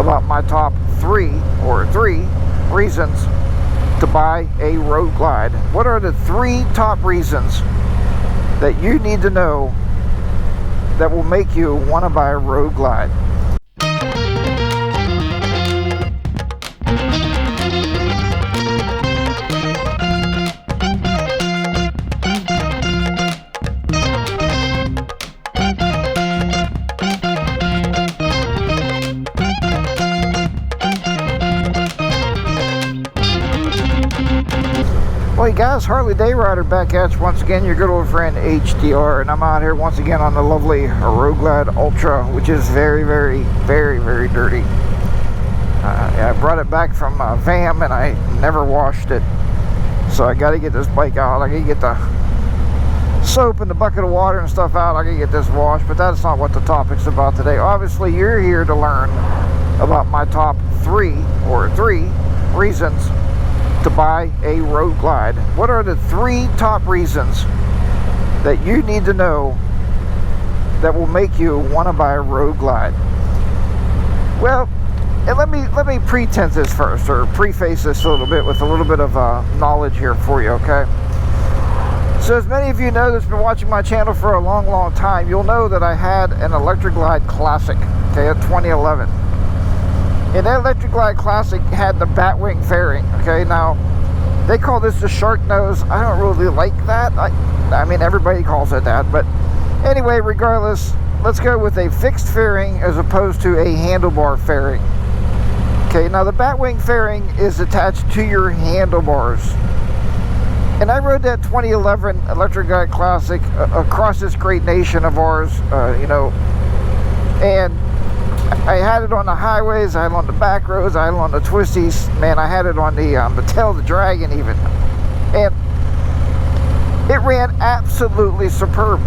about my top three reasons to buy a Road Glide. What are the 3 top reasons that you need to know that will make you want to buy a Road Glide? Well, you guys, HarleyDayRider back at you once again, your good old friend HDR, and I'm out here once again on the lovely Road Glide Ultra, which is very, very, very, very dirty. Yeah, I brought it back from VAM and I never washed it, so I got to get this bike out. I got to get the soap and the bucket of water and stuff out. I got to get this washed, but that's not what the topic's about today. Obviously, you're here to learn about my top 3 reasons to buy a Road Glide. What are the 3 top reasons that you need to know that will make you want to buy a Road Glide? Well, and let me pretense this first, or preface this a little bit with a little bit of knowledge here for you, okay? So as many of you know that's been watching my channel for a long time, you'll know that I had an Electric Glide Classic, okay, a 2011. And that Electric Glide Classic had the Batwing Fairing, okay? Now, they call this the shark nose. I don't really like that. I mean, everybody calls it that. But anyway, regardless, let's go with a fixed fairing as opposed to a handlebar fairing. Okay, now the Batwing Fairing is attached to your handlebars. And I rode that 2011 Electric Glide Classic across this great nation of ours, you know, and I had it on the highways, I had it on the back roads, I had it on the twisties. Man, I had it on the tail of the dragon even. And it ran absolutely superb.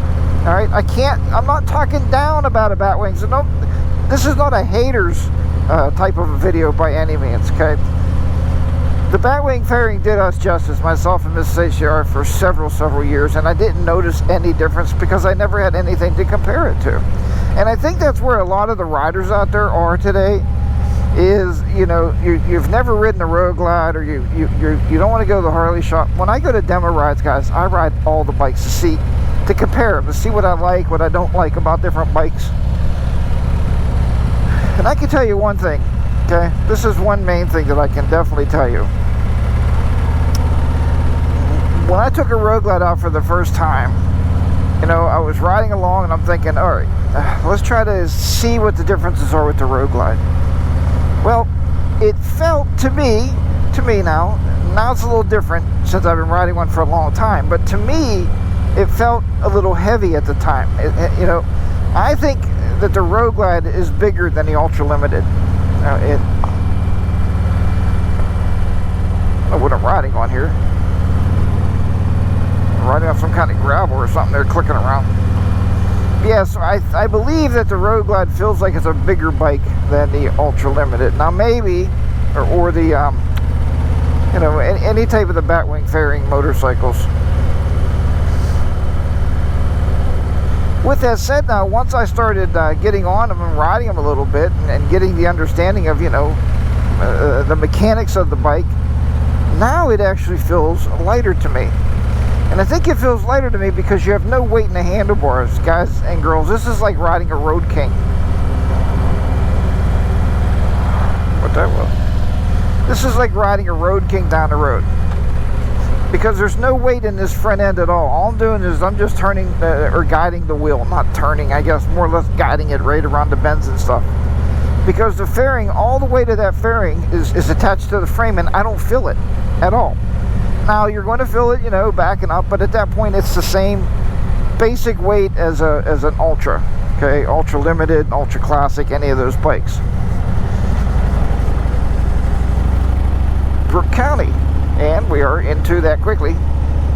All right, I'm not talking down about a Batwing. So no, this is not a haters type of a video by any means, okay? The Batwing Fairing did us justice, myself and Miss HDR, for several years, and I didn't notice any difference because I never had anything to compare it to. And I think that's where a lot of the riders out there are today, is, you know, you've never ridden a Road Glide, or you don't want to go to the Harley shop. When I go to demo rides, guys, I ride all the bikes to compare them, to see what I like, what I don't like about different bikes. And I can tell you one thing, okay? This is one main thing that I can definitely tell you. When I took a Road Glide out for the first time, you know, I was riding along and I'm thinking, all right, let's try to see what the differences are with the Road Glide. Well, it felt to me now it's a little different since I've been riding one for a long time, but to me, it felt a little heavy at the time. You know, I think that the Road Glide is bigger than the Ultra Limited. I don't know what I'm riding on here. Riding on some kind of gravel or something there, clicking around. Yeah, so I believe that the Road Glide feels like it's a bigger bike than the Ultra Limited. Now maybe, or the, you know, any type of the Batwing Fairing motorcycles. With that said, now once I started getting on them and riding them a little bit and getting the understanding of, you know, the mechanics of the bike, now it actually feels lighter to me. And I think it feels lighter to me because you have no weight in the handlebars, guys and girls. This is like riding a Road King. What that was? This is like riding a Road King down the road. Because there's no weight in this front end at all. All I'm doing is I'm just turning, or guiding the wheel. Not turning, I guess, more or less guiding it right around the bends and stuff. Because the fairing, all the weight of that fairing is attached to the frame, and I don't feel it at all. Now, you're going to feel it, you know, backing up, but at that point, it's the same basic weight as an Ultra, okay? Ultra Limited, Ultra Classic, any of those bikes. Brooke County, and we are into that quickly.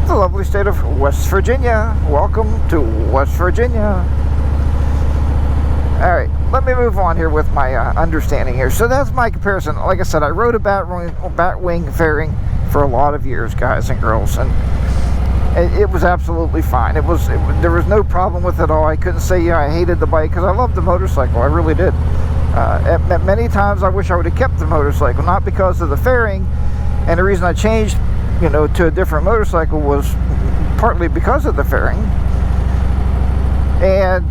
The lovely state of West Virginia. Welcome to West Virginia. All right, let me move on here with my understanding here. So that's my comparison. Like I said, I rode a Batwing Fairing for a lot of years, guys and girls, and it was absolutely fine. There was no problem with it at all. I couldn't say, yeah, I hated the bike, because I loved the motorcycle. I really did. At many times I wish I would have kept the motorcycle, not because of the fairing, and the reason I changed, you know, to a different motorcycle was partly because of the fairing. And,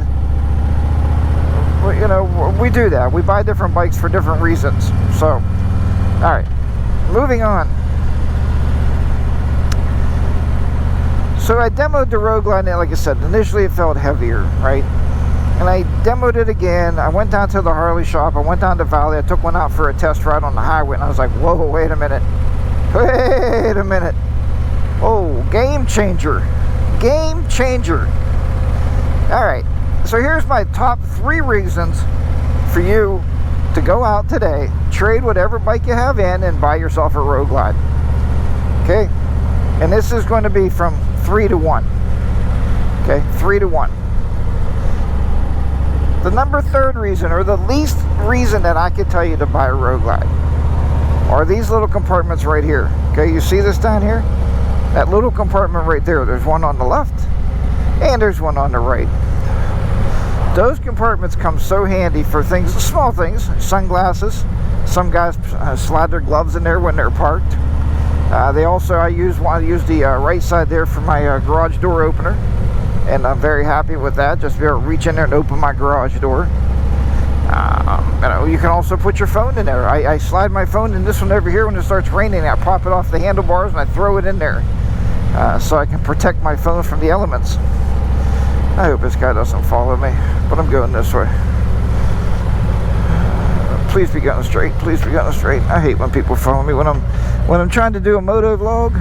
you know, we do that. We buy different bikes for different reasons. So, all right, moving on. So I demoed the Road Glide, and like I said, initially it felt heavier, right? And I demoed it again. I went down to the Harley shop. I went down to Valley. I took one out for a test ride on the highway, and I was like, whoa, wait a minute. Wait a minute. Oh, game changer. Game changer. All right. So here's my top 3 reasons for you to go out today, trade whatever bike you have in, and buy yourself a Road Glide. Okay? And this is going to be from 3 to 1. Okay? 3 to 1. The number 3rd reason, or the least reason that I could tell you to buy a Road Glide, are these little compartments right here. Okay, you see this down here? That little compartment right there. There's one on the left, and there's one on the right. Those compartments come so handy for things, small things, sunglasses. Some guys slide their gloves in there when they're parked. I want to use the right side there for my garage door opener, and I'm very happy with that. Just be able to reach in there and open my garage door. You can also put your phone in there. I slide my phone in this one over here when it starts raining. I pop it off the handlebars and I throw it in there, so I can protect my phone from the elements. I hope this guy doesn't follow me, but I'm going this way. Please be going straight. Please be going straight. I hate when people follow me when I'm trying to do a moto vlog.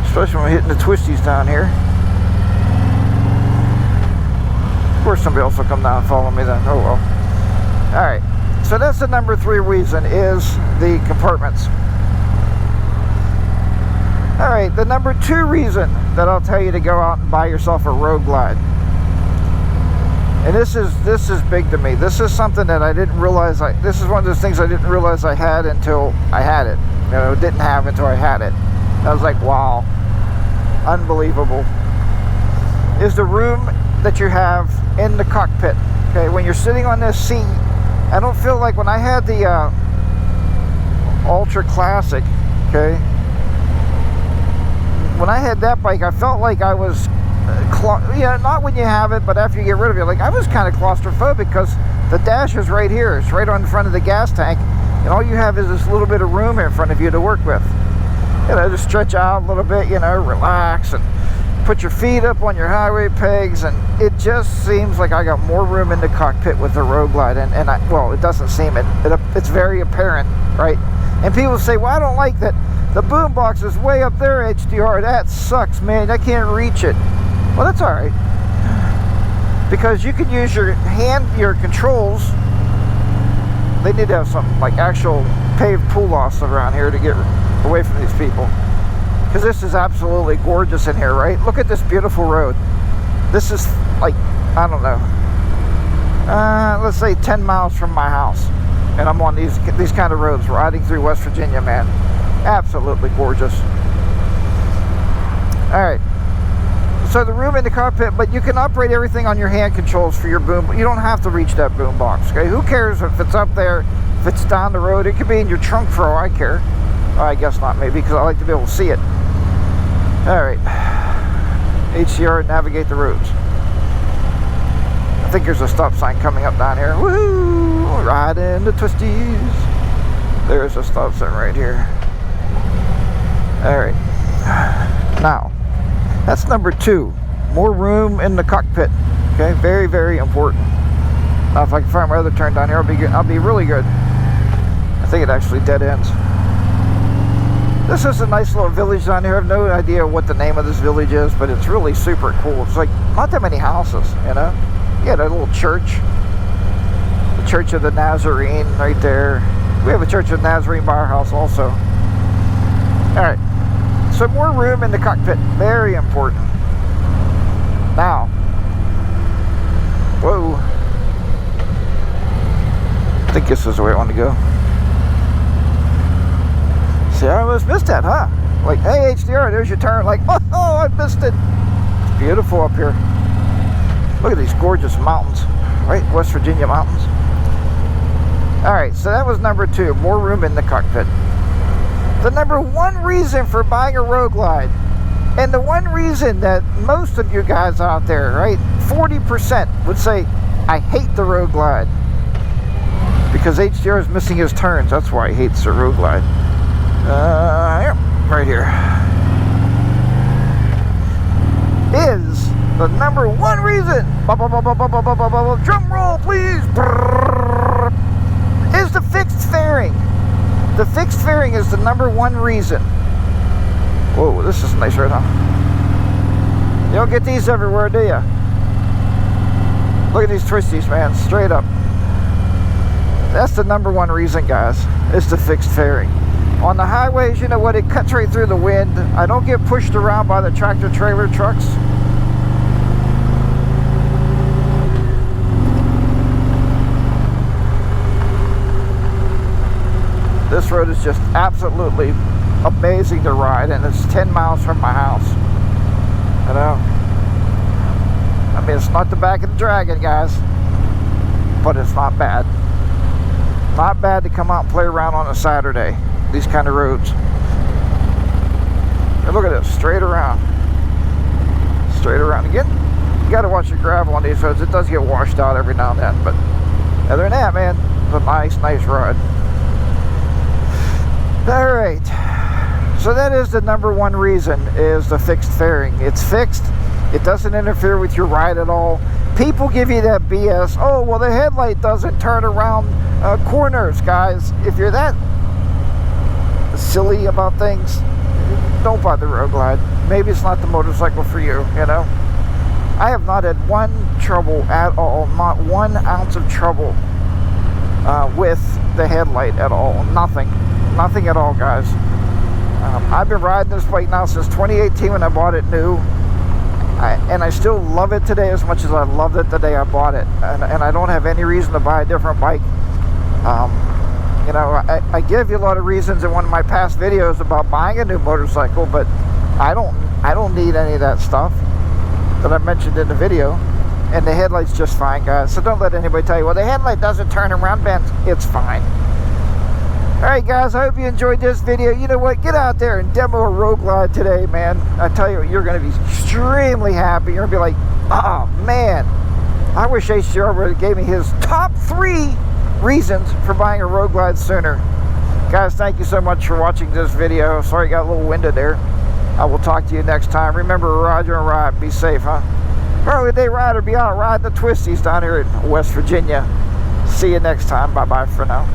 Especially when I'm hitting the twisties down here. Of course, somebody else will come down and follow me then. Oh well. All right. So that's the number 3 reason, is the compartments. All right. The number 2 reason that I'll tell you to go out and buy yourself a Road Glide. And this is big to me. This is something that I didn't realize. This is one of those things I didn't realize I had until I had it. You know, didn't have until I had it. I was like, wow, unbelievable. Is the room that you have in the cockpit. Okay, when you're sitting on this seat, I don't feel like when I had the Ultra Classic. Okay, when I had that bike, I felt like I was. Not when you have it, but after you get rid of it, like I was kind of claustrophobic because the dash is right here. It's right on the front of the gas tank, and all you have is this little bit of room in front of you to work with. You know, just stretch out a little bit, you know, relax, and put your feet up on your highway pegs, and it just seems like I got more room in the cockpit with the Road Glide, well, it doesn't seem it. It's very apparent, right? And people say, well, I don't like that the boom box is way up there, HDR. That sucks, man. I can't reach it. Well, that's all right, because you can use your controls. They need to have some like actual paved pull-offs around here to get away from these people, because this is absolutely gorgeous in here, right? Look at this beautiful road. This is like, I don't know, let's say 10 miles from my house, and I'm on these kind of roads riding through West Virginia, man. Absolutely gorgeous. All right. So the room in the cockpit, but you can operate everything on your hand controls for your boom. You don't have to reach that boom box, okay? Who cares if it's up there, if it's down the road? It could be in your trunk for all I care. Oh, I guess not, maybe, because I like to be able to see it. All right. HDR, navigate the roads. I think there's a stop sign coming up down here. Woohoo! Riding the twisties. There's a stop sign right here. All right. Now, that's number 2. More room in the cockpit. Okay, very, very important. Now, if I can find my other turn down here, I'll be good. I'll be really good. I think it actually dead ends. This is a nice little village down here. I have no idea what the name of this village is, but it's really super cool. It's like not that many houses, you know. You got a little church, the Church of the Nazarene right there. We have a Church of the Nazarene by our house also. All right. So more room in the cockpit, very important. Now, whoa, I think this is the way I want to go. See, I almost missed that, huh? Like, hey, HDR, there's your turn. Like, oh, I missed it. It's beautiful up here. Look at these gorgeous mountains, right? West Virginia mountains. All right, so that was number 2, more room in the cockpit. The number 1 reason for buying a Road Glide, and the one reason that most of you guys out there, right, 40% would say, I hate the Road Glide. Because HDR is missing his turns, that's why he hates the Road Glide. Here, right here. Is the number 1 reason, drum roll please, is the fixed fairing. The fixed fairing is the number 1 reason. Whoa, this is nice right now. You don't get these everywhere, do you? Look at these twisties, man, straight up. That's the number 1 reason, guys, is the fixed fairing. On the highways, you know what, it cuts right through the wind. I don't get pushed around by the tractor trailer trucks. This road is just absolutely amazing to ride, and it's 10 miles from my house. You know, I mean, it's not the back of the Dragon, guys, but it's not bad. Not bad to come out and play around on a Saturday, these kind of roads. And look at this, straight around. Straight around again. You got to watch your gravel on these roads. It does get washed out every now and then, but other than that, man, it's a nice ride. All right, so that is the number 1 reason, is the fixed fairing. It's fixed. It doesn't interfere with your ride at all. People give you that BS. Oh, well, the headlight doesn't turn around corners, guys. If you're that silly about things, don't buy the Road Glide. Maybe it's not the motorcycle for you, you know. I have not had 1 trouble at all, not 1 ounce of trouble with the headlight at all. Nothing at all, guys. I've been riding this bike now since 2018 when I bought it new. And I still love it today as much as I loved it the day I bought it. And I don't have any reason to buy a different bike. You know, I give you a lot of reasons in one of my past videos about buying a new motorcycle, but I don't need any of that stuff that I mentioned in the video. And the headlight's just fine, guys. So don't let anybody tell you, well, the headlight doesn't turn around bends. It's fine. Alright, guys, I hope you enjoyed this video. You know what? Get out there and demo a Road Glide today, man. I tell you what, you're going to be extremely happy. You're going to be like, oh, man, I wish HDR would have gave me his top 3 reasons for buying a Road Glide sooner. Guys, thank you so much for watching this video. Sorry I got a little winded there. I will talk to you next time. Remember, Roger and ride. Be safe, huh? HarleyDayRider, be out riding the twisties down here in West Virginia. See you next time. Bye-bye for now.